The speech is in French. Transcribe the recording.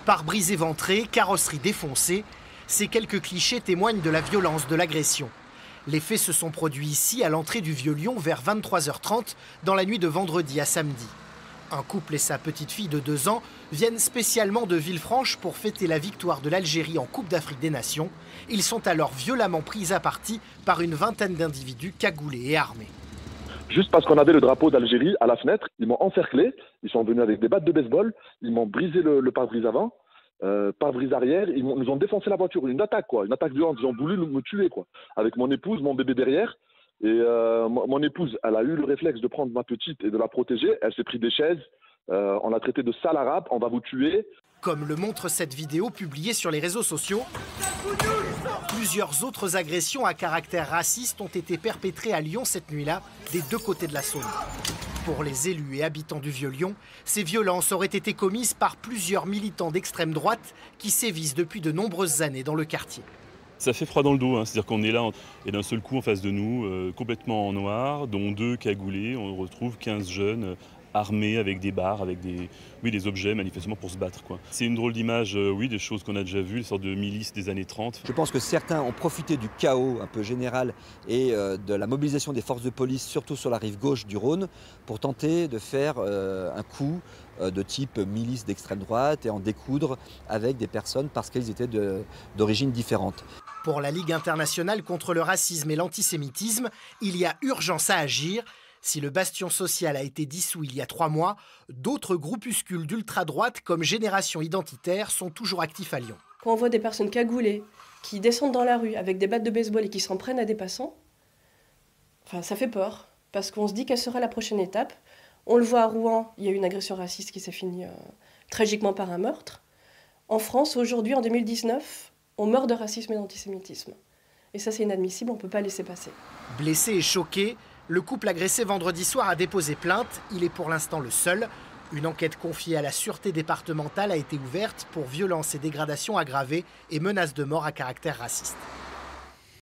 Pare-brise éventré, carrosserie défoncée, ces quelques clichés témoignent de la violence de l'agression. Les faits se sont produits ici, à l'entrée du Vieux-Lyon, vers 23h30, dans la nuit de vendredi à samedi. Un couple et sa petite fille de 2 ans viennent spécialement de Villefranche pour fêter la victoire de l'Algérie en Coupe d'Afrique des Nations. Ils sont alors violemment pris à partie par une vingtaine d'individus cagoulés et armés. Juste parce qu'on avait le drapeau d'Algérie à la fenêtre, ils m'ont encerclé, ils sont venus avec des battes de baseball, ils m'ont brisé le pare-brise avant, pare-brise arrière, ils nous ont défoncé la voiture, une attaque violente, ils ont voulu me tuer quoi, avec mon épouse, mon bébé derrière. Et mon épouse, elle a eu le réflexe de prendre ma petite et de la protéger. Elle s'est pris des chaises. On l'a traité de sale arabe. On va vous tuer. Comme le montre cette vidéo publiée sur les réseaux sociaux, plusieurs autres agressions à caractère raciste ont été perpétrées à Lyon cette nuit-là, des 2 côtés de la Saône. Pour les élus et habitants du Vieux-Lyon, ces violences auraient été commises par plusieurs militants d'extrême droite qui sévissent depuis de nombreuses années dans le quartier. Ça fait froid dans le dos, hein. C'est-à-dire qu'on est là et d'un seul coup en face de nous, complètement en noir, dont 2 cagoulés, on retrouve 15 jeunes armés avec des barres, avec des objets manifestement pour se battre, quoi. C'est une drôle d'image, des choses qu'on a déjà vues, des sortes de milices des années 30. Je pense que certains ont profité du chaos un peu général et de la mobilisation des forces de police, surtout sur la rive gauche du Rhône, pour tenter de faire un coup de type milice d'extrême droite et en découdre avec des personnes parce qu'elles étaient d'origine différente. Pour la Ligue internationale contre le racisme et l'antisémitisme, il y a urgence à agir. Si le bastion social a été dissous il y a 3 mois, d'autres groupuscules d'ultra-droite comme Génération Identitaire sont toujours actifs à Lyon. Quand on voit des personnes cagoulées qui descendent dans la rue avec des battes de baseball et qui s'en prennent à des passants, ça fait peur. Parce qu'on se dit quelle sera la prochaine étape. On le voit à Rouen, il y a eu une agression raciste qui s'est finie tragiquement par un meurtre. En France, aujourd'hui, en 2019, on meurt de racisme et d'antisémitisme. Et ça, c'est inadmissible, on ne peut pas laisser passer. Blessé et choqué, le couple agressé vendredi soir a déposé plainte. Il est pour l'instant le seul. Une enquête confiée à la Sûreté départementale a été ouverte pour violences et dégradations aggravées et menaces de mort à caractère raciste.